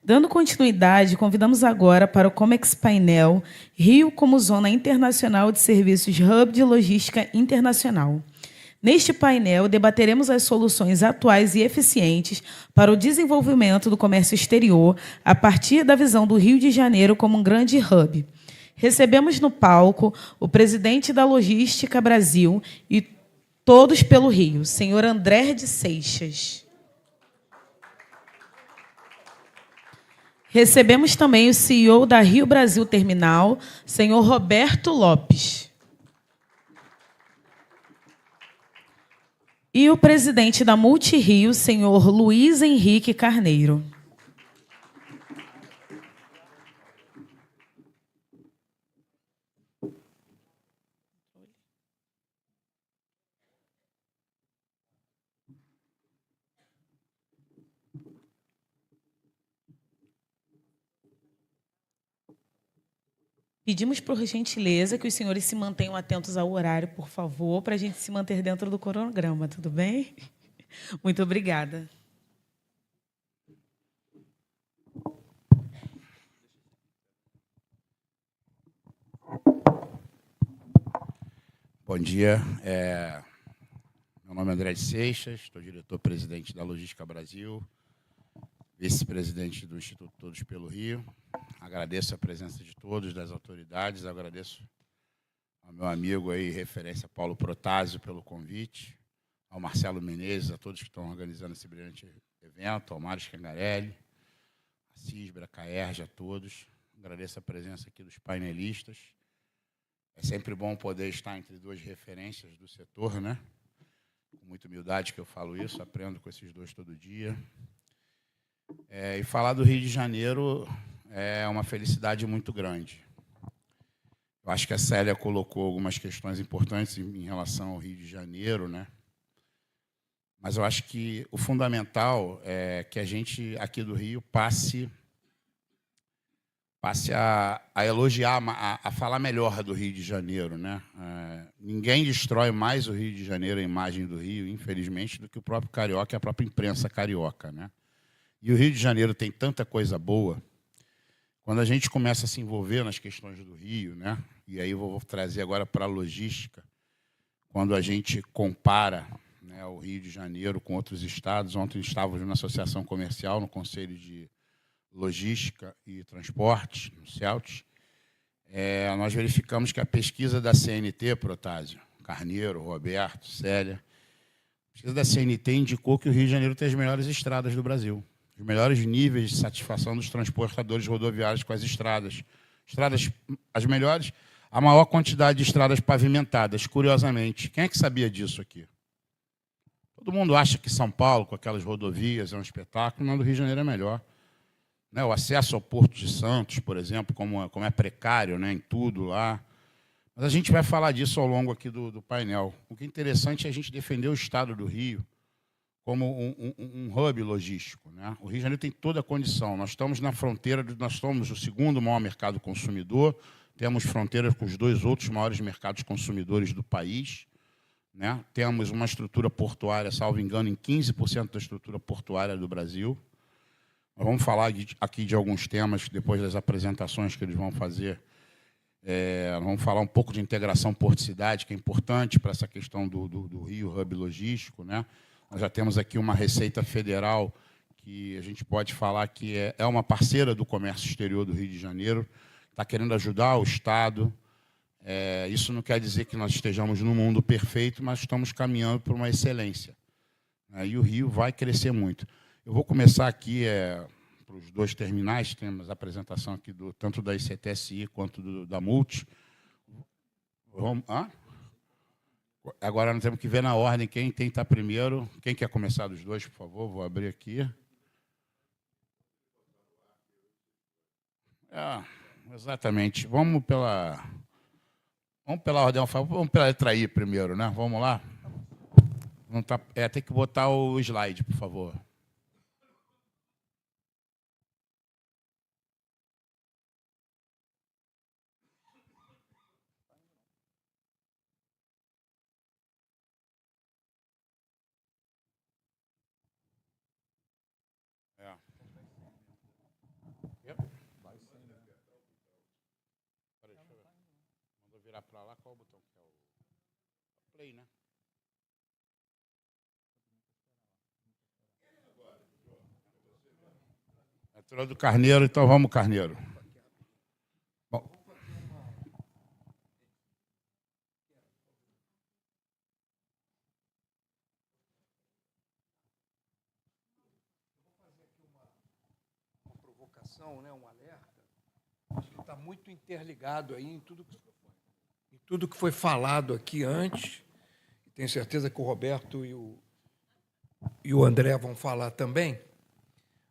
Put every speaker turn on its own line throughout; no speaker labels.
Dando continuidade, convidamos agora para o Comex Painel Rio como Zona Internacional de Serviços Hub de Logística Internacional. Neste painel, debateremos as soluções atuais e eficientes para o desenvolvimento do comércio exterior a partir da visão do Rio de Janeiro como um grande hub. Recebemos no palco o presidente da Logística Brasil e Todos pelo Rio, senhor André de Seixas. Recebemos também o CEO da Rio Brasil Terminal, senhor Roberto Lopes. E o presidente da Multirio, senhor Luiz Henrique Carneiro. Pedimos, por gentileza, que os senhores se mantenham atentos ao horário, por favor, para a gente se manter dentro do cronograma, tudo bem? Muito obrigada.
Bom dia. Meu nome é André de Seixas, estou diretor-presidente da Logística Brasil, vice-presidente do Instituto Todos pelo Rio. Agradeço a presença de todos, das autoridades, agradeço ao meu amigo aí, referência Paulo Protásio, pelo convite, ao Marcelo Menezes, a todos que estão organizando esse brilhante evento, ao Mário Scangarelli, a Cisbra, a Caerge, a todos. Agradeço a presença aqui dos painelistas. É sempre bom poder estar entre duas referências do setor, né? Com muita humildade que eu falo isso, aprendo com esses dois todo dia. E falar do Rio de Janeiro é uma felicidade muito grande. Eu acho que a Célia colocou algumas questões importantes em relação ao Rio de Janeiro, né? Mas eu acho que o fundamental é que a gente, aqui do Rio, passe a elogiar, a falar melhor do Rio de Janeiro, né? Ninguém destrói mais o Rio de Janeiro, a imagem do Rio, infelizmente, do que o próprio carioca e a própria imprensa carioca, né? E o Rio de Janeiro tem tanta coisa boa. Quando a gente começa a se envolver nas questões do Rio, né? E aí eu vou trazer agora para a logística, quando a gente compara, né, o Rio de Janeiro com outros estados. Ontem estávamos na Associação Comercial, no Conselho de Logística e Transportes, no CELTES, nós verificamos que a pesquisa da CNT, Protásio, Carneiro, Roberto, Célia, a pesquisa da CNT indicou que o Rio de Janeiro tem as melhores estradas do Brasil, os melhores níveis de satisfação dos transportadores rodoviários com as estradas. Estradas, as melhores, a maior quantidade de estradas pavimentadas, curiosamente. Quem é que sabia disso aqui? Todo mundo acha que São Paulo, com aquelas rodovias, é um espetáculo, mas o Rio de Janeiro é melhor. O acesso ao Porto de Santos, por exemplo, como é precário, né, em tudo lá. Mas a gente vai falar disso ao longo aqui do painel. O que é interessante é a gente defender o Estado do Rio como um hub logístico, né? O Rio de Janeiro tem toda a condição. Nós estamos na fronteira, nós somos o segundo maior mercado consumidor, temos fronteiras com os dois outros maiores mercados consumidores do país, né? Temos uma estrutura portuária, salvo engano, em 15% da estrutura portuária do Brasil. Nós vamos falar aqui de alguns temas, depois das apresentações que eles vão fazer. Vamos falar um pouco de integração porto-cidade, que é importante para essa questão do Rio Hub logístico, né? Nós já temos aqui uma Receita Federal que a gente pode falar que é uma parceira do comércio exterior do Rio de Janeiro, está querendo ajudar o Estado. Isso não quer dizer que nós estejamos no mundo perfeito, mas estamos caminhando para uma excelência. E o Rio vai crescer muito. Eu vou começar aqui para os dois terminais, temos a apresentação aqui tanto da ICTSI quanto da Multi. Agora nós temos que ver na ordem quem tem que estar primeiro. Quem quer começar dos dois, por favor? Vou abrir aqui. Exatamente. Vamos pela ordem alfabética. Vamos pela letra I primeiro, né? Vamos lá? Não tá, tem que botar o slide, por favor. virar para lá, qual o botão que é o play, né? Entrou do Carneiro, então vamos, Carneiro. Bom.
Uma provocação, né, um alerta, acho que está muito interligado aí em tudo que foi falado aqui antes. Tenho certeza que o Roberto e o André vão falar também,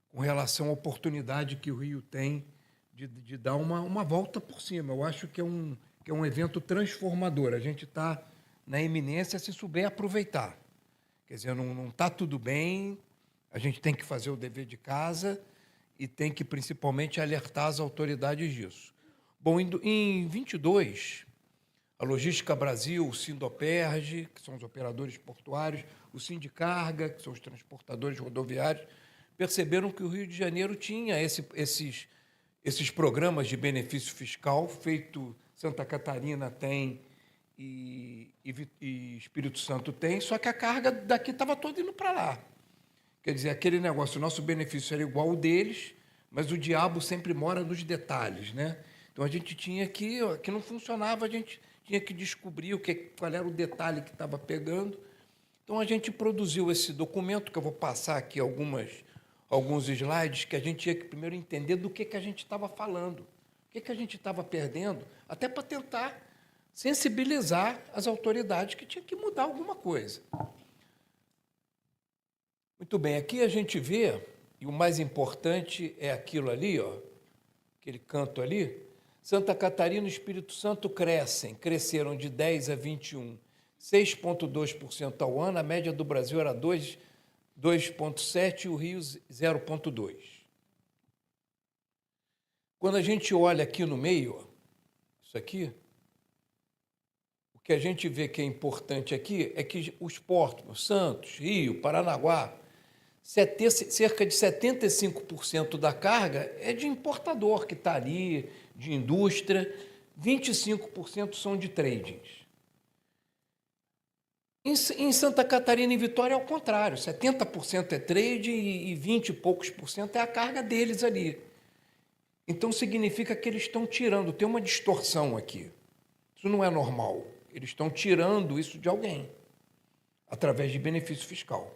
com relação à oportunidade que o Rio tem de dar uma volta por cima. Eu acho que é um evento transformador. A gente está na iminência se souber aproveitar. Quer dizer, não está tudo bem, a gente tem que fazer o dever de casa e tem que, principalmente, alertar as autoridades disso. Bom, em 22, a Logística Brasil, o Sindoperge, que são os operadores portuários, o Sindicarga, que são os transportadores rodoviários, perceberam que o Rio de Janeiro tinha esses programas de benefício fiscal, feito Santa Catarina tem e Espírito Santo tem, só que a carga daqui estava toda indo para lá. Quer dizer, aquele negócio, o nosso benefício era igual ao deles, mas o diabo sempre mora nos detalhes, né? Então, a gente tinha que não funcionava, a gente tinha que descobrir qual era o detalhe que estava pegando. Então, a gente produziu esse documento, que eu vou passar aqui alguns slides, que a gente tinha que primeiro entender do que a gente estava falando, o que a gente estava perdendo, até para tentar sensibilizar as autoridades que tinha que mudar alguma coisa. Muito bem, aqui a gente vê, e o mais importante é aquilo ali, ó, aquele canto ali, Santa Catarina e Espírito Santo cresceram de 10 a 21, 6,2% ao ano, a média do Brasil era 2,7% e o Rio 0,2%. Quando a gente olha aqui no meio, ó, isso aqui, o que a gente vê que é importante aqui é que os portos, Santos, Rio, Paranaguá, cerca de 75% da carga é de importador que está ali, de indústria, 25% são de tradings. Em Santa Catarina e Vitória é ao contrário, 70% é trade e 20 e poucos por cento é a carga deles ali. Então significa que eles estão tirando, tem uma distorção aqui. Isso não é normal. Eles estão tirando isso de alguém, através de benefício fiscal.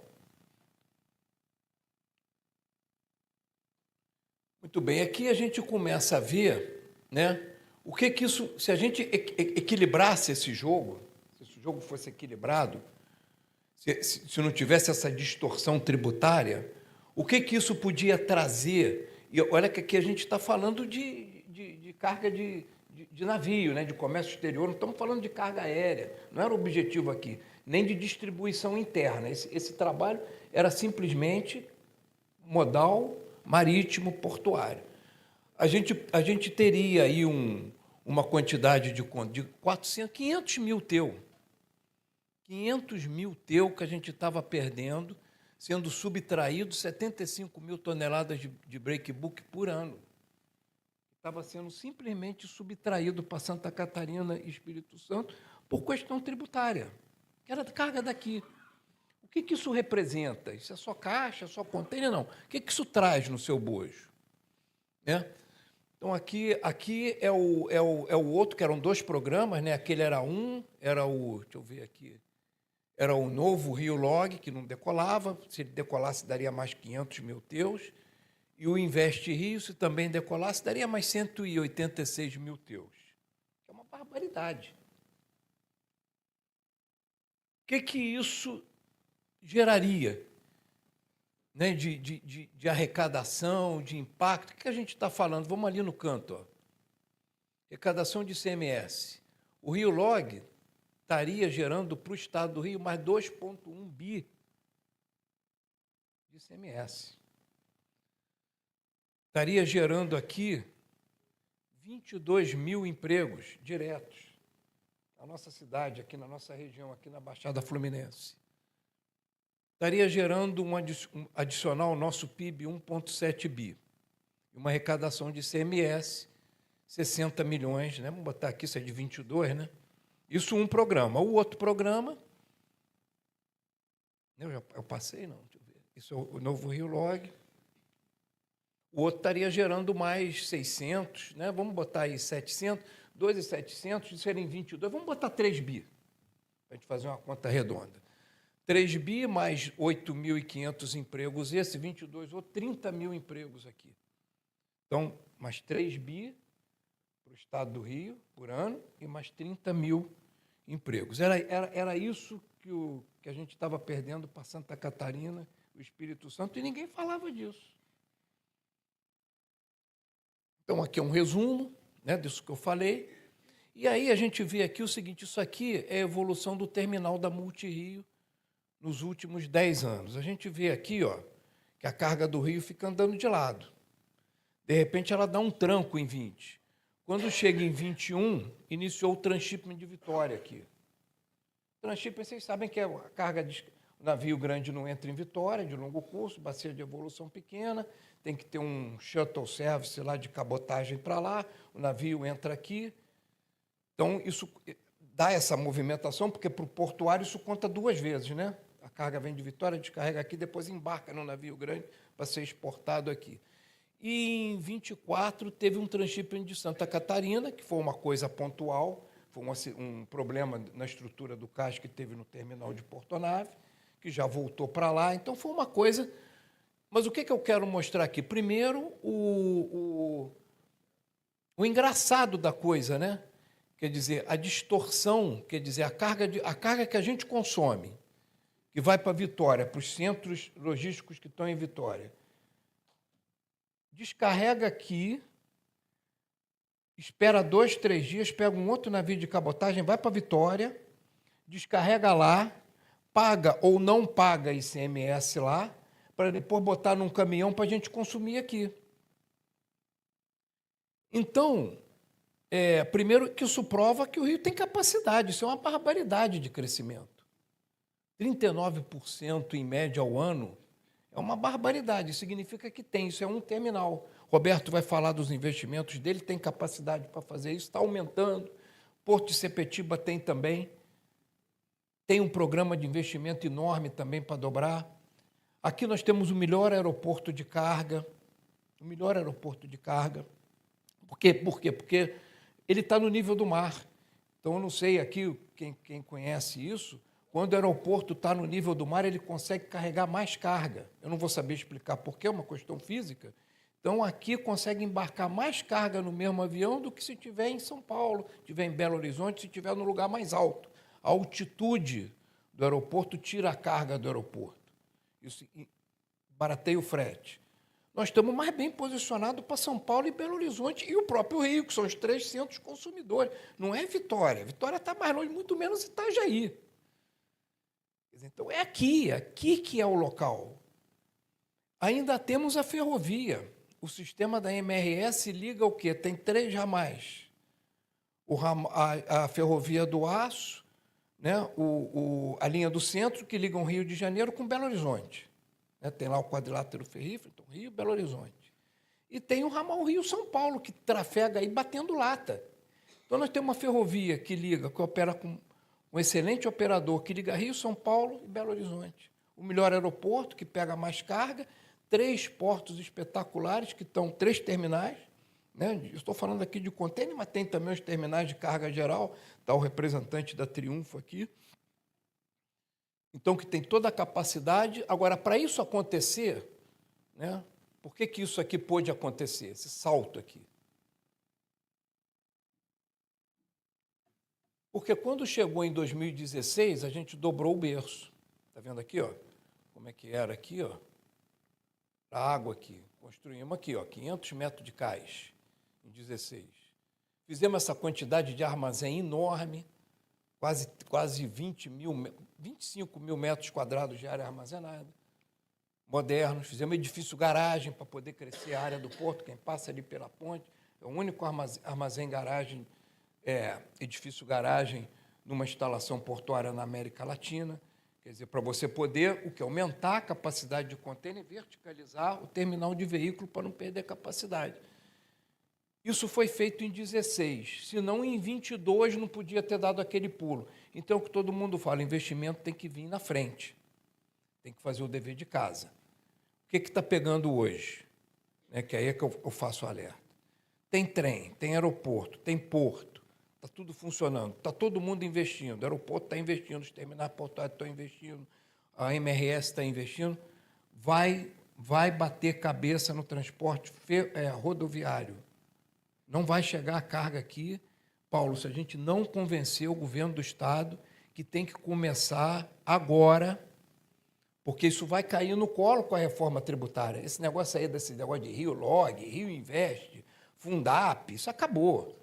Muito bem, aqui a gente começa a ver, né, o que isso, se a gente equilibrasse esse jogo, se esse jogo fosse equilibrado, se não tivesse essa distorção tributária, o que isso podia trazer? E olha que aqui a gente está falando de carga de navio, né, de comércio exterior, não estamos falando de carga aérea, não era o objetivo aqui, nem de distribuição interna. Esse trabalho era simplesmente modal, marítimo, portuário. A gente teria aí uma quantidade de 500 mil TEU. 500 mil TEU que a gente estava perdendo, sendo subtraído 75 mil toneladas de breakbook por ano. Estava sendo simplesmente subtraído para Santa Catarina e Espírito Santo por questão tributária, que era carga daqui. O que isso representa? Isso é só caixa, é só container? Não. O que isso traz no seu bojo? Né? Então, aqui é o outro, que eram 2 programas, né? Aquele era deixa eu ver aqui, era o novo Rio Log, que não decolava, se ele decolasse daria mais 500 mil TEUs, e o Invest Rio, se também decolasse, daria mais 186 mil TEUs. É uma barbaridade. O que isso geraria, né, de arrecadação, de impacto? O que a gente está falando? Vamos ali no canto. Ó. Arrecadação de ICMS. O Rio Log estaria gerando para o Estado do Rio mais 2,1 bi de ICMS. Estaria gerando aqui 22 mil empregos diretos na nossa cidade, aqui na nossa região, aqui na Baixada Fluminense. Estaria gerando um adicional ao nosso PIB 1,7 bi. Uma arrecadação de ICMS, 60 milhões, né? Vamos botar aqui, isso é de 22, né? Isso um programa. O outro programa... Eu passei, não. Deixa eu ver. Isso é o Novo Rio Log. O outro estaria gerando mais 600, né? Vamos botar aí 700, 2.700, serem 22. Vamos botar 3 bi, para a gente fazer uma conta redonda. 3 bi mais 8.500 empregos, esse 22 ou 30 mil empregos aqui. Então, mais 3 bi para o estado do Rio por ano e mais 30 mil empregos. Era isso que a gente estava perdendo para Santa Catarina, o Espírito Santo, e ninguém falava disso. Então, aqui é um resumo, né, disso que eu falei. E aí a gente vê aqui o seguinte, isso aqui é a evolução do terminal da Multirio nos últimos 10 anos. A gente vê aqui, ó, que a carga do Rio fica andando de lado. De repente, ela dá um tranco em 20. Quando chega em 21, iniciou o transshipment de Vitória aqui. O transshipment, vocês sabem que é a carga de... O navio grande não entra em Vitória, de longo curso, bacia de evolução pequena, tem que ter um shuttle service lá de cabotagem para lá, o navio entra aqui. Então, isso dá essa movimentação, porque para o portuário isso conta 2 vezes, né? A carga vem de Vitória, descarrega aqui, depois embarca no navio grande para ser exportado aqui. E em 24 teve um transshipment de Santa Catarina, que foi uma coisa pontual, foi um problema na estrutura do cais que teve no terminal de Porto Nave, que já voltou para lá. Então, foi uma coisa... Mas o que eu quero mostrar aqui? Primeiro, o engraçado da coisa, né? Quer dizer, a distorção, quer dizer, a carga que a gente consome, que vai para Vitória, para os centros logísticos que estão em Vitória, descarrega aqui, espera 2, 3 dias, pega um outro navio de cabotagem, vai para Vitória, descarrega lá, paga ou não paga ICMS lá, para depois botar num caminhão para a gente consumir aqui. Então, primeiro que isso prova que o Rio tem capacidade, isso é uma barbaridade de crescimento. 39% em média ao ano é uma barbaridade, significa que tem, isso é um terminal. Roberto vai falar dos investimentos dele, tem capacidade para fazer isso, está aumentando. Porto de Sepetiba tem também. Tem um programa de investimento enorme também para dobrar. Aqui nós temos o melhor aeroporto de carga. O melhor aeroporto de carga. Por quê? Porque ele está no nível do mar. Então, eu não sei aqui, quem conhece isso, quando o aeroporto está no nível do mar, ele consegue carregar mais carga. Eu não vou saber explicar porquê, é uma questão física. Então, aqui consegue embarcar mais carga no mesmo avião do que se estiver em São Paulo, se estiver em Belo Horizonte, se estiver no lugar mais alto. A altitude do aeroporto tira a carga do aeroporto. Isso barateia o frete. Nós estamos mais bem posicionados para São Paulo e Belo Horizonte e o próprio Rio, que são os 3 centros consumidores. Não é Vitória. Vitória está mais longe, muito menos Itajaí. Então, é aqui que é o local. Ainda temos a ferrovia. O sistema da MRS liga o quê? Tem 3 ramais. A ferrovia do Aço, né? A linha do centro, que liga o Rio de Janeiro com Belo Horizonte. Né? Tem lá o quadrilátero ferrífero, então Rio e Belo Horizonte. E tem o ramal Rio-São Paulo, que trafega aí batendo lata. Então, nós temos uma ferrovia que liga, que opera com um excelente operador, que liga Rio, São Paulo e Belo Horizonte. O melhor aeroporto, que pega mais carga, 3 portos espetaculares, que estão 3 terminais. Né? Estou falando aqui de contêiner, mas tem também os terminais de carga geral. Está o representante da Triunfo aqui. Então, que tem toda a capacidade. Agora, para isso acontecer, né? Por que isso aqui pôde acontecer, esse salto aqui? Porque quando chegou em 2016, a gente dobrou o berço. Está vendo aqui, ó? Como é que era aqui, ó? A água aqui. Construímos aqui, ó, 500 metros de cais em 16. Fizemos essa quantidade de armazém enorme, quase 25 mil metros quadrados de área armazenada, modernos. Fizemos edifício garagem para poder crescer a área do porto, quem passa ali pela ponte. É o único armazém garagem, edifício garagem numa instalação portuária na América Latina. Quer dizer, para você poder aumentar a capacidade de contêiner e verticalizar o terminal de veículo para não perder capacidade. Isso foi feito em 16, senão em 22 não podia ter dado aquele pulo. Então, o que todo mundo fala, investimento tem que vir na frente, tem que fazer o dever de casa. O que está pegando hoje? Que aí é que eu faço o alerta. Tem trem, tem aeroporto, tem porto, está tudo funcionando, está todo mundo investindo, o aeroporto está investindo, os terminais portuários estão investindo, a MRS está investindo, vai bater cabeça no transporte rodoviário. Não vai chegar a carga aqui, Paulo, se a gente não convencer o governo do Estado que tem que começar agora, porque isso vai cair no colo com a reforma tributária. Esse negócio aí, desse negócio de Rio Log, Rio Investe, Fundap, isso acabou.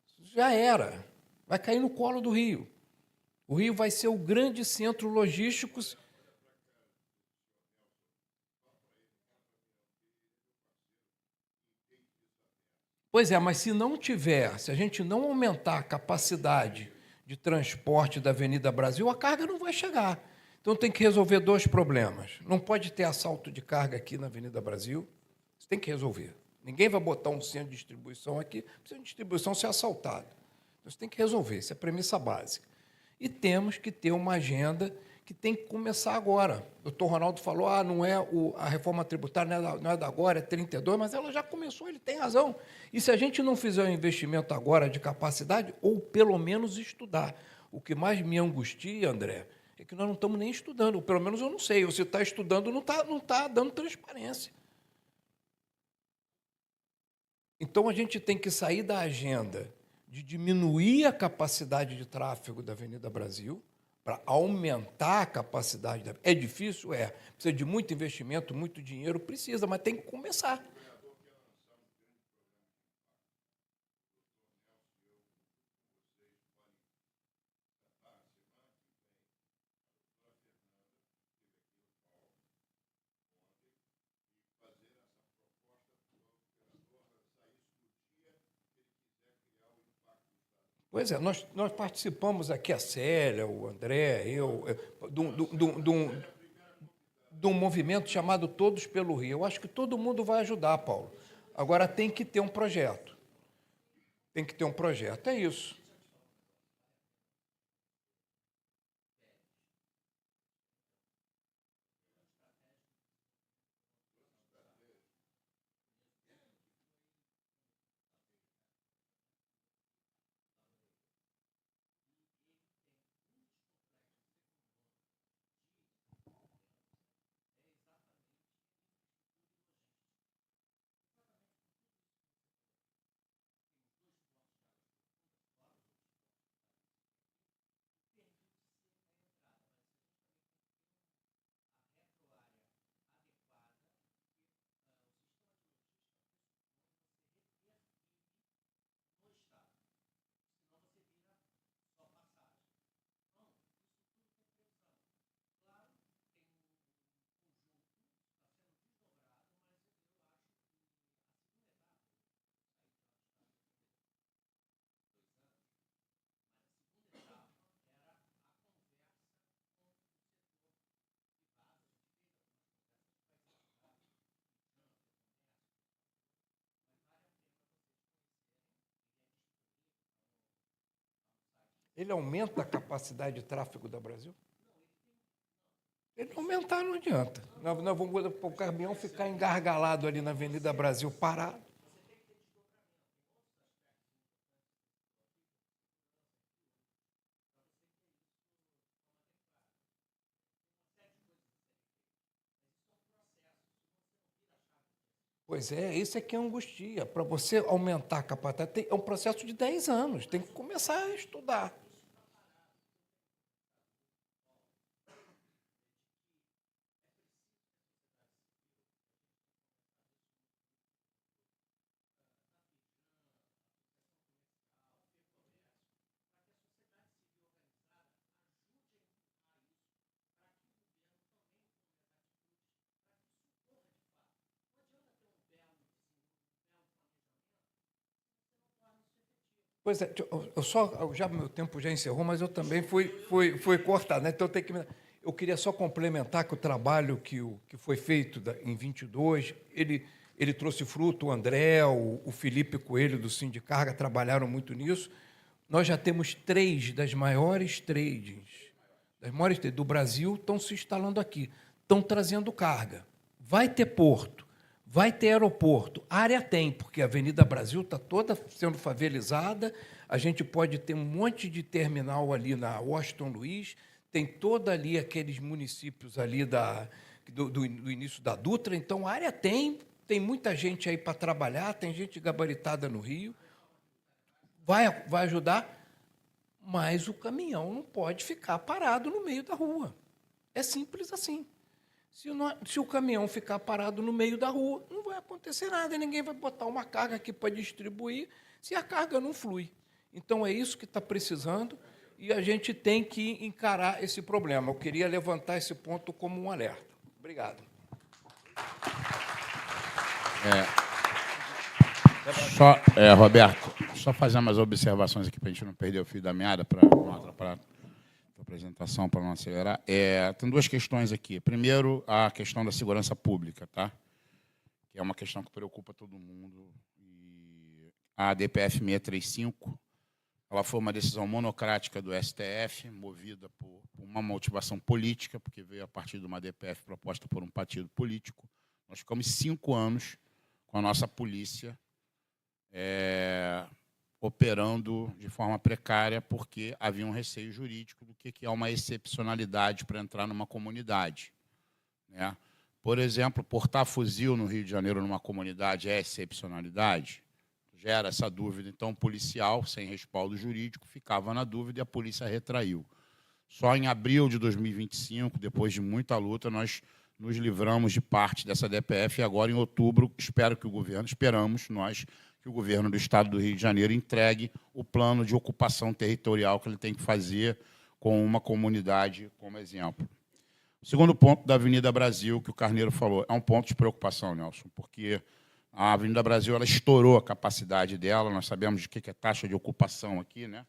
Isso já era. Vai cair no colo do Rio. O Rio vai ser o grande centro logístico. Pois é, mas se não tiver, se a gente não aumentar a capacidade de transporte da Avenida Brasil, a carga não vai chegar. Então tem que resolver dois problemas. Não pode ter assalto de carga aqui na Avenida Brasil. Isso tem que resolver. Ninguém vai botar um centro de distribuição aqui, para o centro de distribuição ser assaltado. Então, isso tem que resolver, isso é a premissa básica. E temos que ter uma agenda que tem que começar agora. O doutor Ronaldo falou, não é a reforma tributária, não é da agora, é 32, mas ela já começou, ele tem razão. E se a gente não fizer um investimento agora de capacidade, ou pelo menos estudar. O que mais me angustia, André, é que nós não estamos nem estudando, ou pelo menos eu não sei, ou se está estudando, não está dando transparência. Então, a gente tem que sair da agenda de diminuir a capacidade de tráfego da Avenida Brasil para aumentar a capacidade. É difícil? É. Precisa de muito investimento, muito dinheiro? Precisa, mas tem que começar. Pois é, nós participamos aqui, a Célia, o André, eu, de um movimento chamado Todos pelo Rio. Eu acho que todo mundo vai ajudar, Paulo. Agora tem que ter um projeto. Tem que ter um projeto, é isso. Ele aumenta a capacidade de tráfego da Brasil? Ele aumentar não adianta. Nós vamos o caminhão ficar engargalado ali na Avenida Brasil, parado. Pois é, isso é que é angustia. Para você aumentar a capacidade, é um processo de 10 anos, tem que começar a estudar. Pois é, já meu tempo já encerrou, mas eu também fui cortado, né? Então eu queria só complementar que o trabalho que foi feito em 22, ele ele trouxe fruto, o André, o Felipe Coelho, do Sindicarga, trabalharam muito nisso. Nós já temos 3 das maiores tradings do Brasil estão se instalando aqui, estão trazendo carga. Vai ter porto, vai ter aeroporto, área tem, porque a Avenida Brasil está toda sendo favelizada, a gente pode ter um monte de terminal ali na Washington Luiz, tem toda ali aqueles municípios ali do início da Dutra, então a área tem muita gente aí para trabalhar, tem gente gabaritada no Rio, vai ajudar, mas o caminhão não pode ficar parado no meio da rua. É simples assim. Se o caminhão ficar parado no meio da rua, não vai acontecer nada, ninguém vai botar uma carga aqui para distribuir se a carga não flui. Então, é isso que está precisando e a gente tem que encarar esse problema. Eu queria levantar esse ponto como um alerta. Obrigado.
Roberto, só fazer umas observações aqui para a gente não perder o fio da meada, para não atrapalhar a apresentação, para não acelerar. Tem 2 questões aqui. Primeiro, a questão da segurança pública, tá? Que é uma questão que preocupa todo mundo. E a DPF 635, ela foi uma decisão monocrática do STF, movida por uma motivação política, porque veio a partir de uma DPF proposta por um partido político. Nós ficamos 5 anos com a nossa polícia operando de forma precária, porque havia um receio jurídico do que é uma excepcionalidade para entrar numa comunidade, né? Por exemplo, portar fuzil no Rio de Janeiro numa comunidade é excepcionalidade? Gera essa dúvida. Então, o policial, sem respaldo jurídico, ficava na dúvida e a polícia retraiu. Só em abril de 2025, depois de muita luta, nós nos livramos de parte dessa DPF e agora, em outubro, esperamos nós, que o governo do Estado do Rio de Janeiro entregue o plano de ocupação territorial que ele tem que fazer com uma comunidade como exemplo. O segundo ponto da Avenida Brasil, que o Carneiro falou, é um ponto de preocupação, Nelson, porque a Avenida Brasil ela estourou a capacidade dela, nós sabemos de que é taxa de ocupação aqui, né?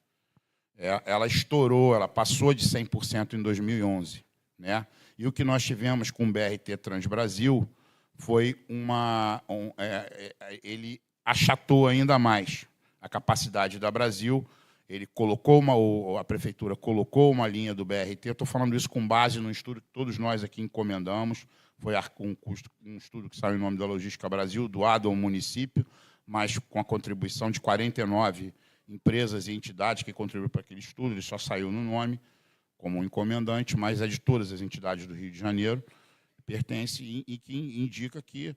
Ela estourou, ela passou de 100% em 2011, né? E o que nós tivemos com o BRT Transbrasil foi ele achatou ainda mais a capacidade da Brasil. Ele colocou a prefeitura colocou uma linha do BRT. Eu estou falando isso com base no estudo que todos nós aqui encomendamos. Foi um estudo que saiu em nome da Logística Brasil, doado ao município, mas com a contribuição de 49 empresas e entidades que contribuíram para aquele estudo. Ele só saiu no nome como encomendante, mas é de todas as entidades do Rio de Janeiro, pertence e que indica que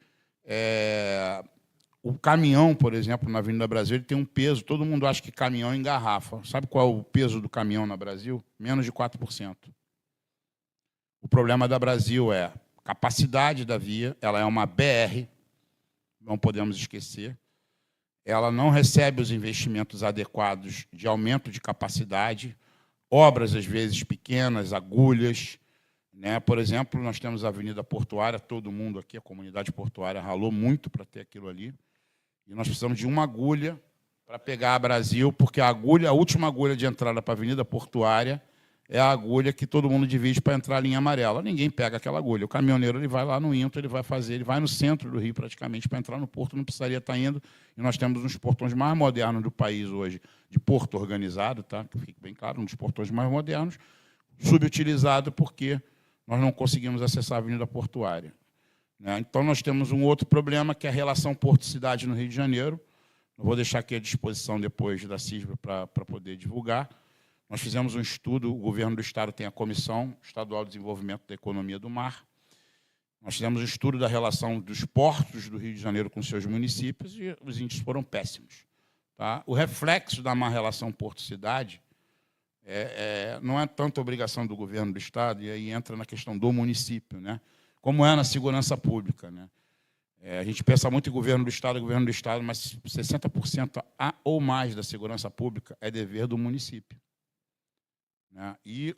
o caminhão, por exemplo, na Avenida Brasil, ele tem um peso, todo mundo acha que caminhão engarrafa. Sabe qual é o peso do caminhão na Brasil? Menos de 4%. O problema da Brasil é a capacidade da via, ela é uma BR, não podemos esquecer, ela não recebe os investimentos adequados de aumento de capacidade, obras, às vezes, pequenas, agulhas, né? Por exemplo, nós temos a Avenida Portuária, todo mundo aqui, a comunidade portuária, ralou muito para ter aquilo ali, e nós precisamos de uma agulha para pegar a Brasil, porque a última agulha de entrada para a Avenida Portuária é a agulha que todo mundo divide para entrar a linha amarela. Ninguém pega aquela agulha. O caminhoneiro ele vai lá no INTO, ele vai no centro do Rio, praticamente, para entrar no porto, não precisaria estar indo. E nós temos um dos portões mais modernos do país hoje, de porto organizado, tá? Que fique bem claro, um dos portões mais modernos, subutilizado porque nós não conseguimos acessar a Avenida Portuária, né? Então, nós temos um outro problema, que é a relação porto-cidade no Rio de Janeiro. Eu vou deixar aqui à disposição depois da CISBA para poder divulgar. Nós fizemos um estudo, o governo do Estado tem a Comissão Estadual de Desenvolvimento da Economia do Mar. Nós fizemos um estudo da relação dos portos do Rio de Janeiro com seus municípios e os índices foram péssimos, tá? O reflexo da má relação porto-cidade não é tanto obrigação do governo do Estado, e aí entra na questão do município, né? Como é na segurança pública, né? A gente pensa muito em governo do Estado, mas 60% ou mais da segurança pública é dever do município, né? E,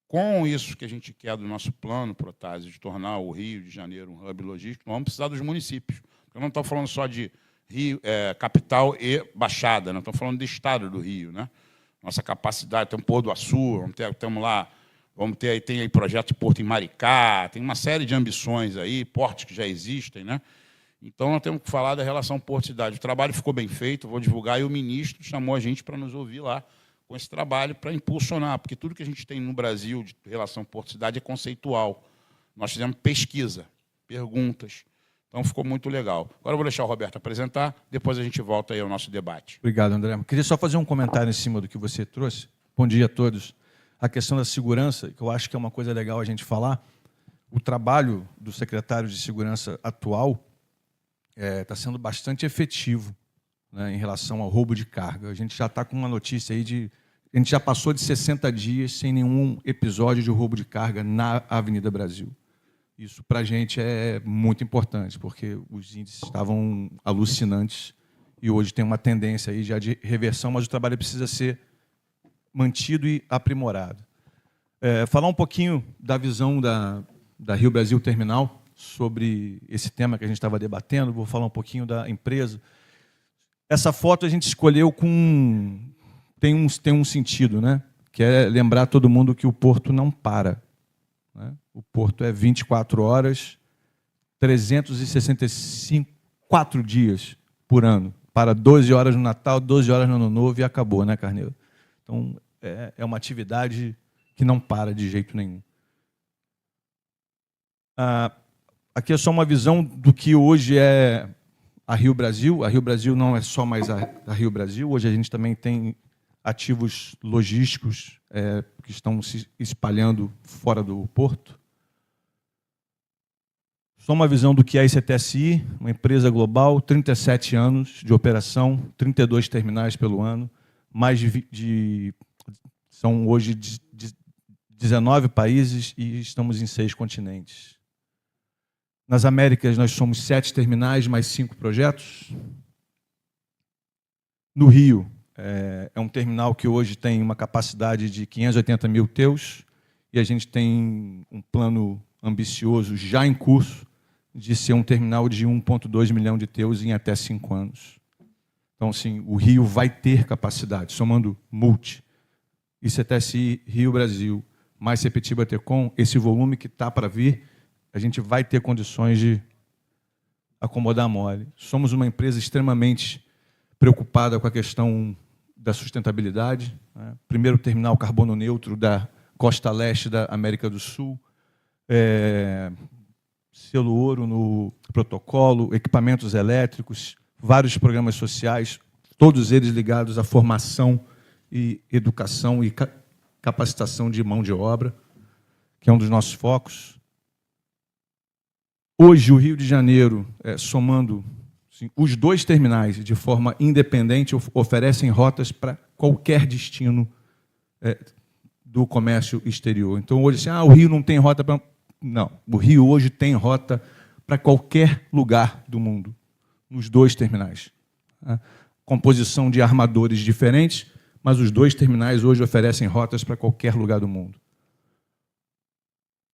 com isso que a gente quer do nosso plano, Protásio, de tornar o Rio de Janeiro um hub logístico, nós vamos precisar dos municípios. Eu não estou falando só de Rio, capital e Baixada, nós estamos falando do Estado do Rio, né? Nossa capacidade, tem o Pôr do Açu, tem aí projeto de porto em Maricá, tem uma série de ambições aí, portos que já existem, né? Então, nós temos que falar da relação porto-cidade. O trabalho ficou bem feito, vou divulgar, e o ministro chamou a gente para nos ouvir lá com esse trabalho, para impulsionar, porque tudo que a gente tem no Brasil de relação porto-cidade é conceitual. Nós fizemos pesquisa, perguntas, então ficou muito legal. Agora eu vou deixar o Roberto apresentar, depois a gente volta aí ao nosso debate.
Obrigado, André. Queria só fazer um comentário em cima do que você trouxe. Bom dia a todos. A questão da segurança, que eu acho que é uma coisa legal a gente falar. O trabalho do secretário de Segurança atual está sendo bastante efetivo, né, em relação ao roubo de carga. A gente já está com uma notícia aí de... A gente já passou de 60 dias sem nenhum episódio de roubo de carga na Avenida Brasil. Isso, para a gente, é muito importante, porque os índices estavam alucinantes e hoje tem uma tendência aí já de reversão, mas o trabalho precisa ser mantido e aprimorado. Falar um pouquinho da visão da Rio Brasil Terminal sobre esse tema que a gente estava debatendo, vou falar um pouquinho da empresa. Essa foto a gente escolheu com... Tem um sentido, né? Que é lembrar todo mundo que o porto não para, né? O porto é 24 horas, 364 dias por ano. Para 12 horas no Natal, 12 horas no Ano Novo e acabou, né, Carneiro? Então, é uma atividade que não para de jeito nenhum. Aqui é só uma visão do que hoje é a Rio Brasil. A Rio Brasil não é só mais a Rio Brasil. Hoje a gente também tem ativos logísticos que estão se espalhando fora do porto. Só uma visão do que é a ICTSI, uma empresa global, 37 anos de operação, 32 terminais pelo ano, são hoje 19 países e estamos em 6 continentes. Nas Américas, nós somos 7 terminais, mais 5 projetos. No Rio, é um terminal que hoje tem uma capacidade de 580 mil TEUs e a gente tem um plano ambicioso já em curso de ser um terminal de 1,2 milhão de TEUs em até 5 anos. Então, assim, o Rio vai ter capacidade, somando multi, ICTSI, Rio Brasil, mais Sepetiba Tecom, esse volume que está para vir, a gente vai ter condições de acomodar mole. Somos uma empresa extremamente preocupada com a questão da sustentabilidade, né? Primeiro terminal carbono neutro da costa leste da América do Sul, selo ouro no protocolo, equipamentos elétricos, vários programas sociais, todos eles ligados à formação e educação e capacitação de mão de obra, que é um dos nossos focos. Hoje, o Rio de Janeiro, somando assim, os 2 terminais de forma independente, oferecem rotas para qualquer destino do comércio exterior. Então, hoje, assim, o Rio não tem rota para... Não, o Rio hoje tem rota para qualquer lugar do mundo, nos 2 terminais. Composição de armadores diferentes, mas os 2 terminais hoje oferecem rotas para qualquer lugar do mundo.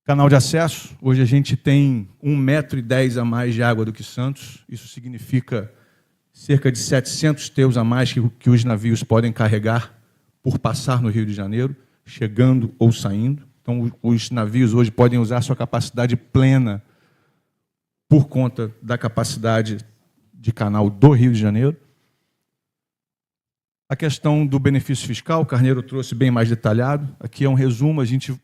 Canal de acesso, hoje a gente tem 1,10 m a mais de água do que Santos, isso significa cerca de 700 TEUs a mais que os navios podem carregar por passar no Rio de Janeiro, chegando ou saindo. Então, os navios hoje podem usar sua capacidade plena por conta da capacidade de canal do Rio de Janeiro. A questão do benefício fiscal, o Carneiro trouxe bem mais detalhado. Aqui é um resumo, a gente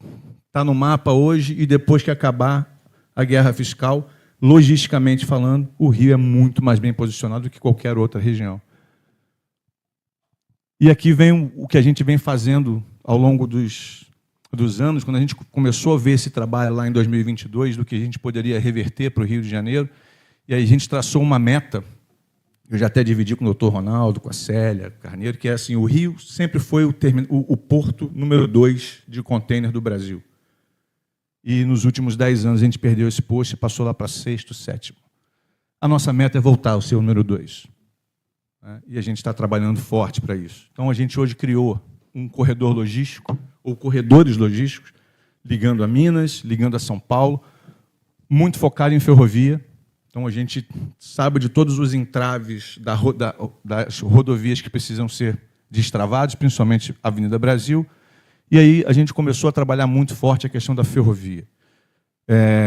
está no mapa hoje e depois que acabar a guerra fiscal, logisticamente falando, o Rio é muito mais bem posicionado do que qualquer outra região. E aqui vem o que a gente vem fazendo ao longo dos anos, quando a gente começou a ver esse trabalho lá em 2022, do que a gente poderia reverter para o Rio de Janeiro, e aí a gente traçou uma meta, eu já até dividi com o doutor Ronaldo, com a Célia Carneiro, que é assim, o Rio sempre foi o porto número 2 de contêiner do Brasil. E nos últimos 10 anos a gente perdeu esse posto e passou lá para 6º, 7º. A nossa meta é voltar ao ser o número 2. E a gente está trabalhando forte para isso. Então a gente hoje criou um corredor logístico, ou corredores logísticos, ligando a Minas, ligando a São Paulo, muito focado em ferrovia. Então a gente sabe de todos os entraves das rodovias que precisam ser destravados, principalmente a Avenida Brasil. E aí a gente começou a trabalhar muito forte a questão da ferrovia.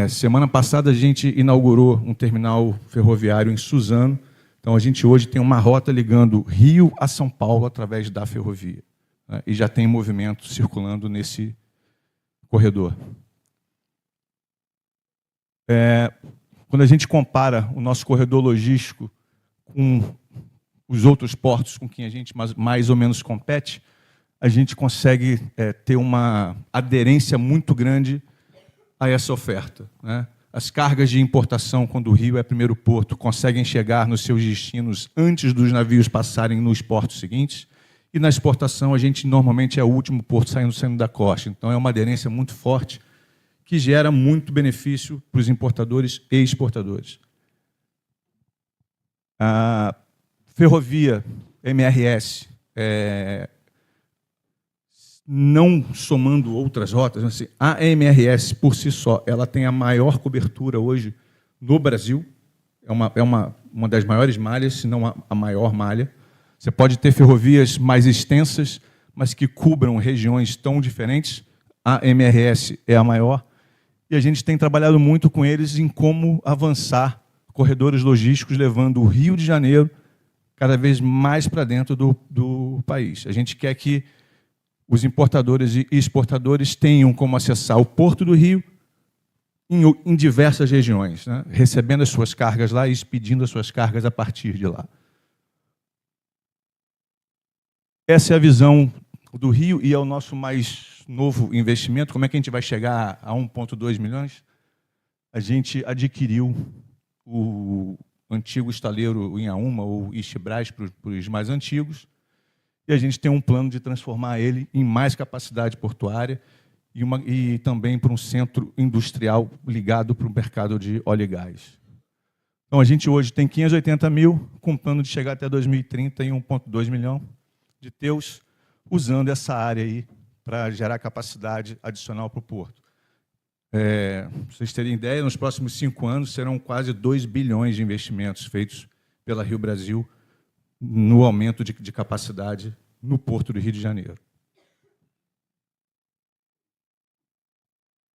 Semana passada a gente inaugurou um terminal ferroviário em Suzano. Então a gente hoje tem uma rota ligando Rio a São Paulo através da ferrovia, né? E já tem movimento circulando nesse corredor. Quando a gente compara o nosso corredor logístico com os outros portos com quem a gente mais ou menos compete, a gente consegue ter uma aderência muito grande a essa oferta, né? As cargas de importação, quando o Rio é primeiro porto, conseguem chegar nos seus destinos antes dos navios passarem nos portos seguintes, e na exportação a gente normalmente é o último porto saindo da costa. Então é uma aderência muito forte que gera muito benefício para os importadores e exportadores. A ferrovia MRS, não somando outras rotas, assim, a MRS, por si só, ela tem a maior cobertura hoje no Brasil, é uma das maiores malhas, se não a maior malha. Você pode ter ferrovias mais extensas, mas que cubram regiões tão diferentes. A MRS é a maior. E a gente tem trabalhado muito com eles em como avançar corredores logísticos, levando o Rio de Janeiro cada vez mais para dentro do país. A gente quer que os importadores e exportadores tenham como acessar o Porto do Rio em diversas regiões, né? Recebendo as suas cargas lá e expedindo as suas cargas a partir de lá. Essa é a visão do Rio e é o nosso mais novo investimento. Como é que a gente vai chegar a 1,2 milhões? A gente adquiriu o antigo estaleiro Inhaúma, ou Istibras, para os mais antigos, e a gente tem um plano de transformar ele em mais capacidade portuária e também para um centro industrial ligado para o mercado de óleo e gás. Então, a gente hoje tem 580 mil, com plano de chegar até 2030 em 1,2 milhão de teus, usando essa área aí para gerar capacidade adicional para o porto. Para vocês terem ideia, nos próximos 5 anos serão quase 2 bilhões de investimentos feitos pela Rio Brasil no aumento de capacidade no Porto do Rio de Janeiro.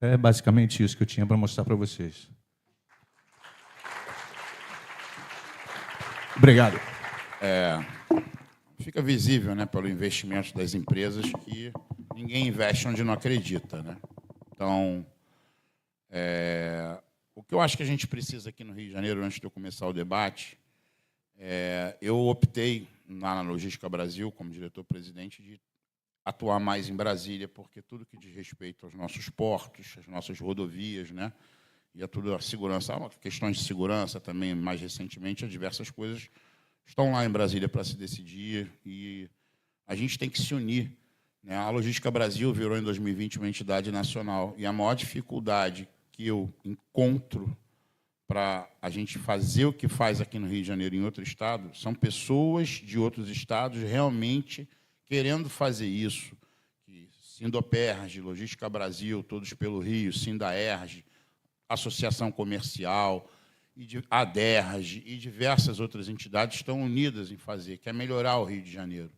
É basicamente isso que eu tinha para mostrar para vocês. Obrigado.
Fica visível, né, pelo investimento das empresas, que ninguém investe onde não acredita, né? Então, o que eu acho que a gente precisa aqui no Rio de Janeiro, antes de eu começar o debate, eu optei, lá na Logística Brasil, como diretor-presidente, de atuar mais em Brasília, porque tudo que diz respeito aos nossos portos, às nossas rodovias, né, e a tudo a segurança, questões de segurança também, mais recentemente, diversas coisas estão lá em Brasília para se decidir, e a gente tem que se unir, né? A Logística Brasil virou, em 2020, uma entidade nacional, e a maior dificuldade que eu encontro para a gente fazer o que faz aqui no Rio de Janeiro, em outro estado, são pessoas de outros estados realmente querendo fazer isso. Sindoperj, Logística Brasil, Todos pelo Rio, Sindaerj, Associação Comercial, ADERJ e diversas outras entidades estão unidas em fazer, que é melhorar o Rio de Janeiro,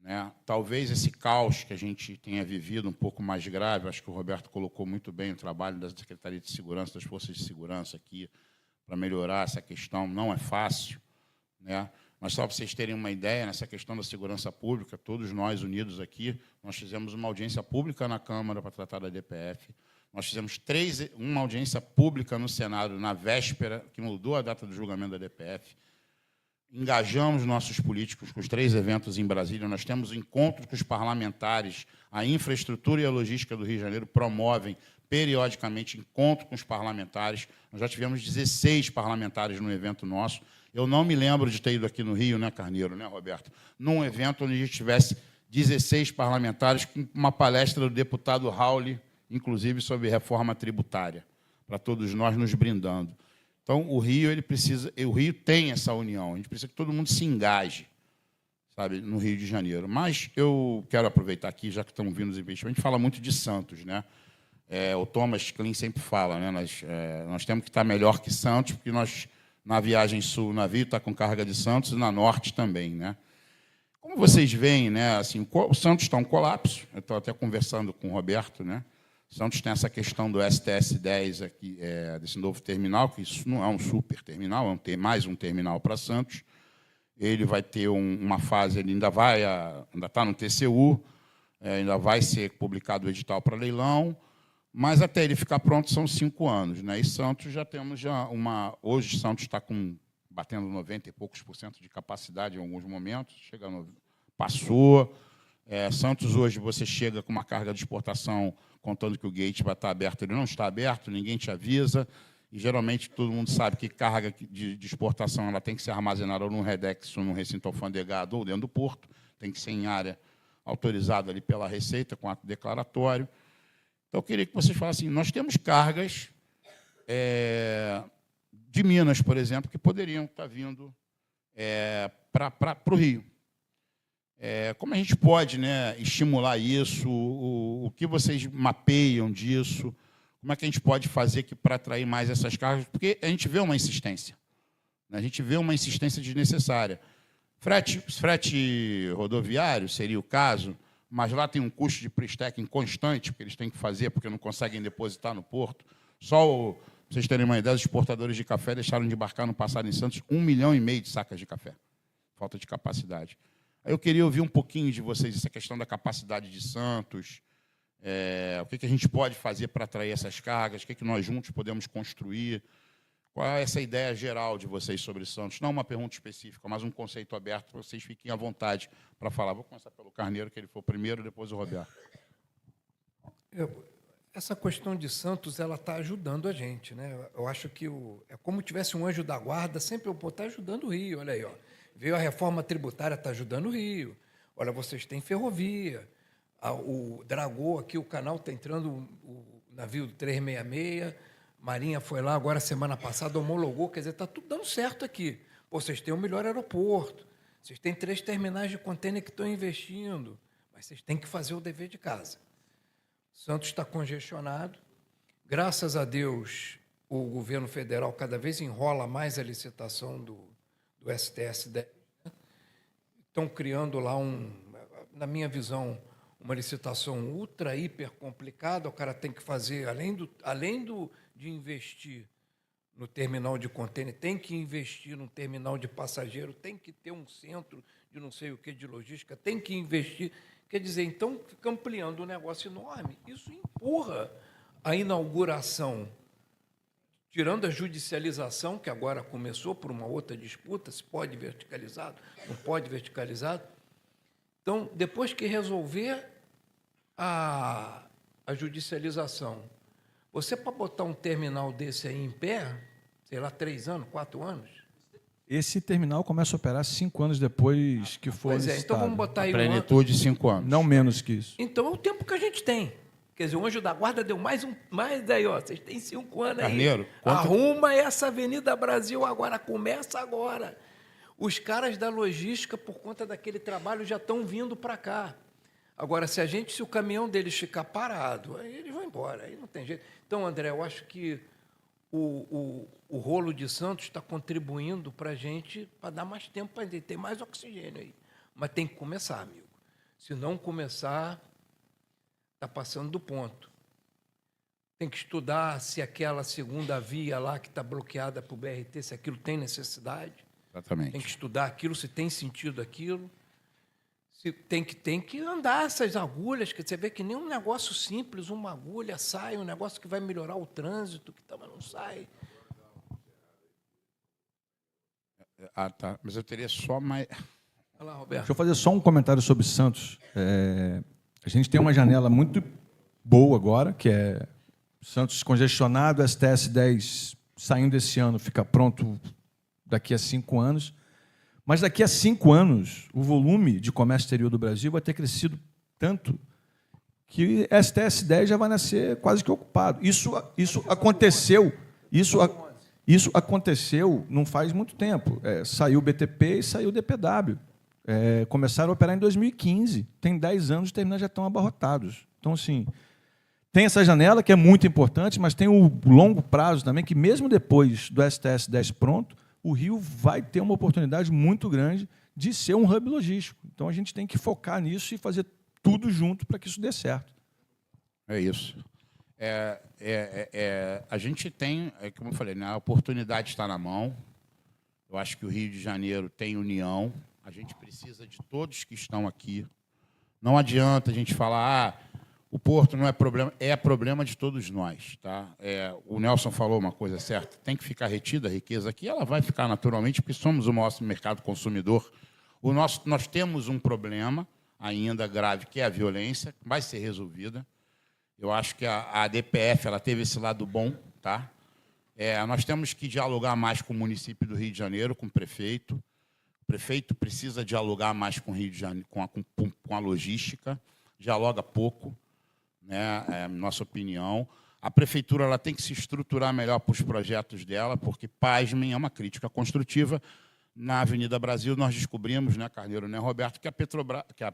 né? Talvez esse caos que a gente tenha vivido um pouco mais grave, acho que o Roberto colocou muito bem o trabalho da Secretaria de Segurança, das Forças de Segurança aqui, para melhorar essa questão, não é fácil, né? Mas só para vocês terem uma ideia, nessa questão da segurança pública, todos nós unidos aqui, nós fizemos uma audiência pública na Câmara para tratar da DPF, nós fizemos uma audiência pública no Senado na véspera, que mudou a data do julgamento da DPF, engajamos nossos políticos com os 3 eventos em Brasília, nós temos encontros com os parlamentares, a infraestrutura e a logística do Rio de Janeiro promovem periodicamente encontros com os parlamentares, nós já tivemos 16 parlamentares no evento nosso. Eu não me lembro de ter ido aqui no Rio, né, Carneiro, né, Roberto, num evento onde a gente tivesse 16 parlamentares com uma palestra do deputado Rauli, inclusive sobre reforma tributária, para todos nós nos brindando. Então, o Rio tem essa união, a gente precisa que todo mundo se engaje, sabe, no Rio de Janeiro. Mas eu quero aproveitar aqui, já que estão vindo os investimentos, a gente fala muito de Santos, né? O Thomas Klein sempre fala, né? Nós temos que estar melhor que Santos, porque nós, na viagem sul, o navio está com carga de Santos e na norte também, né? Como vocês veem, né? Assim, o Santos está um colapso, eu estou até conversando com o Roberto, né? Santos tem essa questão do STS-10 aqui, desse novo terminal, que isso não é um super terminal, mais um terminal para Santos. Ele vai ter uma fase, ele ainda está no TCU, ainda vai ser publicado o edital para leilão, mas até ele ficar pronto são 5 anos, né? E Santos já temos hoje Santos está batendo 90 e poucos % de capacidade em alguns momentos, passou. Santos hoje você chega com uma carga de exportação contando que o gate vai estar aberto, ele não está aberto, ninguém te avisa. E, geralmente, todo mundo sabe que carga de exportação ela tem que ser armazenada ou num Redex, ou num recinto alfandegado, ou dentro do porto. Tem que ser em área autorizada ali pela Receita, com ato declaratório. Então, eu queria que vocês falassem, nós temos cargas de Minas, por exemplo, que poderiam estar vindo para o Rio. Como a gente pode, né, estimular isso? O que vocês mapeiam disso? Como é que a gente pode fazer para atrair mais essas cargas? Porque a gente vê uma insistência. Né? A gente vê uma insistência desnecessária. Frete rodoviário seria o caso, mas lá tem um custo de pre-stacking constante, que eles têm que fazer, porque não conseguem depositar no porto. Para vocês terem uma ideia, os exportadores de café deixaram de embarcar no passado em Santos 1,5 milhão de sacas de café. Falta de capacidade. Aí eu queria ouvir um pouquinho de vocês, essa questão da capacidade de Santos, o que a gente pode fazer para atrair essas cargas, o que nós juntos podemos construir, qual é essa ideia geral de vocês sobre Santos? Não uma pergunta específica, mas um conceito aberto, para vocês fiquem à vontade para falar. Vou começar pelo Carneiro, que ele foi o primeiro, depois o Roberto.
Essa questão de Santos ela está ajudando a gente, né? Eu acho que é como tivesse um anjo da guarda, sempre está ajudando o Rio. Olha aí, ó. Veio a reforma tributária, está ajudando o Rio. Olha, vocês têm ferrovia. O Dragô, aqui, o canal está entrando, o navio do 366, Marinha foi lá agora, semana passada, homologou, quer dizer, está tudo dando certo aqui. Pô, vocês têm o melhor aeroporto, vocês têm 3 terminais de contêiner que estão investindo, mas vocês têm que fazer o dever de casa. Santos está congestionado. Graças a Deus, o governo federal cada vez enrola mais a licitação do STS-10. Estão criando lá, na minha visão, uma licitação ultra, hiper complicada. O cara tem que fazer, além de investir no terminal de contêiner, tem que investir no terminal de passageiro, tem que ter um centro de não sei o que de logística, tem que investir. Quer dizer, então, fica ampliando um negócio enorme. Isso empurra a inauguração, tirando a judicialização, que agora começou por uma outra disputa, se pode verticalizado, não pode verticalizado. Então, depois que resolver a judicialização, você, para botar um terminal desse aí em pé, sei lá, 3 anos, 4 anos?
Esse terminal começa a operar 5 anos depois que for licitado.
Então vamos botar aí
plenitude de 5 anos.
Não menos que isso.
Então é o tempo que a gente tem. Quer dizer, o Anjo da Guarda deu mais aí, ó. Vocês têm 5 anos aí.
Carneiro,
arruma essa Avenida Brasil agora, começa agora. Os caras da logística, por conta daquele trabalho, já estão vindo para cá. Agora, se o caminhão deles ficar parado, aí eles vão embora, aí não tem jeito. Então, André, eu acho que o rolo de Santos está contribuindo para a gente, para dar mais tempo, para ter mais oxigênio aí. Mas tem que começar, amigo. Se não começar, está passando do ponto. Tem que estudar se aquela segunda via lá que está bloqueada para o BRT, se aquilo tem necessidade.
Exatamente.
Tem que estudar aquilo, se tem sentido aquilo. Se tem que andar essas agulhas, que você vê que nem um negócio simples, uma agulha sai, um negócio que vai melhorar o trânsito, que também não sai.
Ah, tá. Mas eu teria só mais...
Olha lá, Roberto.
Deixa eu fazer só um comentário sobre Santos. A gente tem uma janela muito boa agora, que é Santos congestionado, STS-10 saindo esse ano, fica pronto daqui a 5 anos. Mas daqui a 5 anos, o volume de comércio exterior do Brasil vai ter crescido tanto que STS-10 já vai nascer quase que ocupado. Isso aconteceu. Isso aconteceu não faz muito tempo. Saiu o BTP e saiu o DPW. Começaram a operar em 2015. Tem 10 anos, os terminais já estão abarrotados. Então, assim, tem essa janela, que é muito importante, mas tem o longo prazo também, que mesmo depois do STS-10 pronto, o Rio vai ter uma oportunidade muito grande de ser um hub logístico. Então, a gente tem que focar nisso e fazer tudo junto para que isso dê certo.
É isso. A gente tem, como eu falei, né, a oportunidade está na mão. Eu acho que o Rio de Janeiro tem união. A gente precisa de todos que estão aqui. Não adianta a gente falar, o Porto não é problema de todos nós. Tá? O Nelson falou uma coisa certa, tem que ficar retida a riqueza aqui, ela vai ficar naturalmente, porque somos o maior mercado consumidor. Nós temos um problema ainda grave, que é a violência, que vai ser resolvida. Eu acho que a DPF ela teve esse lado bom. Tá? Nós temos que dialogar mais com o município do Rio de Janeiro, com o prefeito. O prefeito precisa dialogar mais com o Rio de Janeiro, com a logística, dialoga pouco, né? Nossa opinião. A prefeitura ela tem que se estruturar melhor para os projetos dela, porque, pasmem, é uma crítica construtiva. Na Avenida Brasil, nós descobrimos, né, Carneiro, né, Roberto, que a Petrobras, que a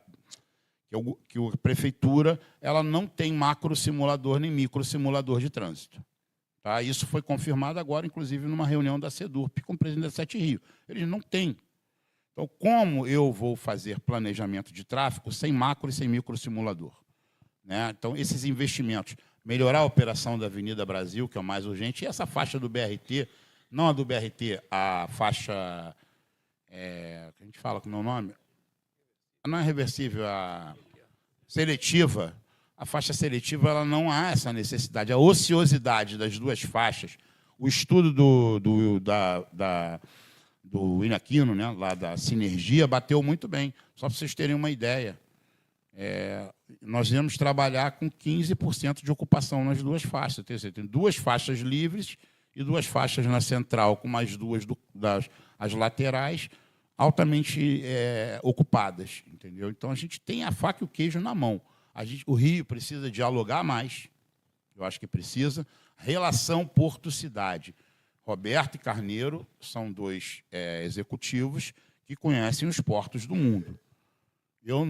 prefeitura ela não tem macro simulador nem micro simulador de trânsito. Tá? Isso foi confirmado agora, inclusive, numa reunião da SEDURP com o presidente da Sete Rio. Eles não têm. Então, como eu vou fazer planejamento de tráfego sem macro e sem micro simulador? Né? Então, esses investimentos, melhorar a operação da Avenida Brasil, que é o mais urgente, e essa faixa do BRT, não a do BRT, a faixa, que a gente fala com o meu nome, não é reversível, a seletiva, a faixa seletiva ela não há essa necessidade. A ociosidade das duas faixas, o estudo do Inaquino, né, lá da Sinergia, bateu muito bem. Só para vocês terem uma ideia. Nós íamos trabalhar com 15% de ocupação nas duas faixas. Tem duas faixas livres e duas faixas na central, com mais duas as laterais, altamente ocupadas. Entendeu? Então, a gente tem a faca e o queijo na mão. O Rio precisa dialogar mais, eu acho que precisa. Relação Porto-Cidade. Roberto e Carneiro são dois executivos que conhecem os portos do mundo. Eu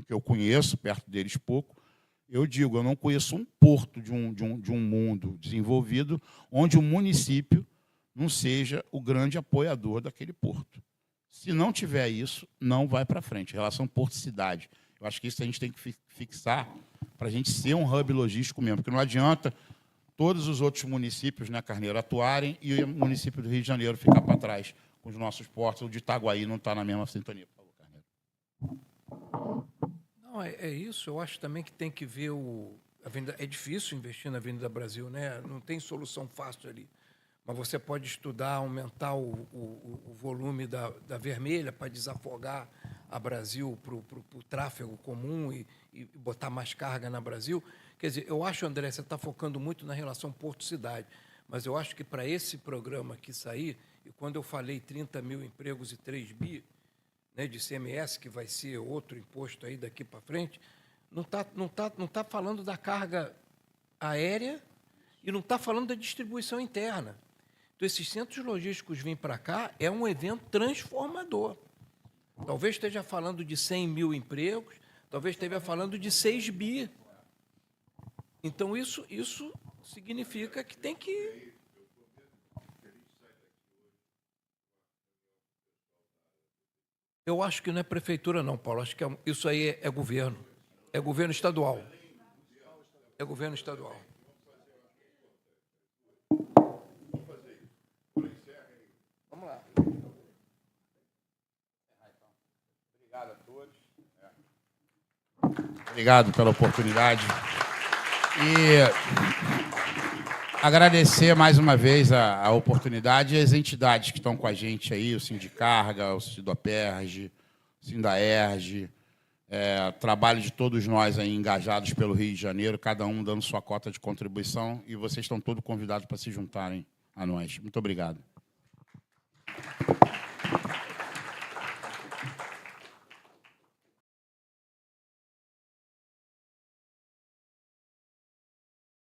que eu conheço, perto deles pouco, eu digo, eu não conheço um porto de um mundo desenvolvido onde o município não seja o grande apoiador daquele porto. Se não tiver isso, não vai para frente. Relação Porto-Cidade. Eu acho que isso a gente tem que fixar para a gente ser um hub logístico mesmo, porque não adianta todos os outros municípios, né, Carneiro, atuarem e o município do Rio de Janeiro ficar para trás com os nossos portos. O de Itaguaí não está na mesma sintonia, por favor, Carneiro.
Não, é isso. Eu acho também que tem que ver a Avenida. É difícil investir na Avenida Brasil, né? Não tem solução fácil ali. Mas você pode estudar, aumentar o volume da vermelha para desafogar a Brasil para o tráfego comum e botar mais carga na Brasil. Quer dizer, eu acho, André, você está focando muito na relação Porto-Cidade, mas eu acho que para esse programa aqui sair, e quando eu falei 30 mil empregos e 3 bi, né, de CMS, que vai ser outro imposto aí daqui para frente, não tá falando da carga aérea e não está falando da distribuição interna. Então, esses centros logísticos virem para cá é um evento transformador. Talvez esteja falando de 100 mil empregos, talvez esteja falando de 6 bi. Então, isso significa que tem que... Eu acho que não é prefeitura, não, Paulo. Acho que isso aí é governo. É governo estadual. É governo estadual. Vamos lá.
Obrigado a todos. Obrigado pela oportunidade. E agradecer mais uma vez a oportunidade e as entidades que estão com a gente aí, o Sindicarga, o Sidoperge, o Sindaerge, trabalho de todos nós aí engajados pelo Rio de Janeiro, cada um dando sua cota de contribuição, e vocês estão todos convidados para se juntarem a nós. Muito obrigado.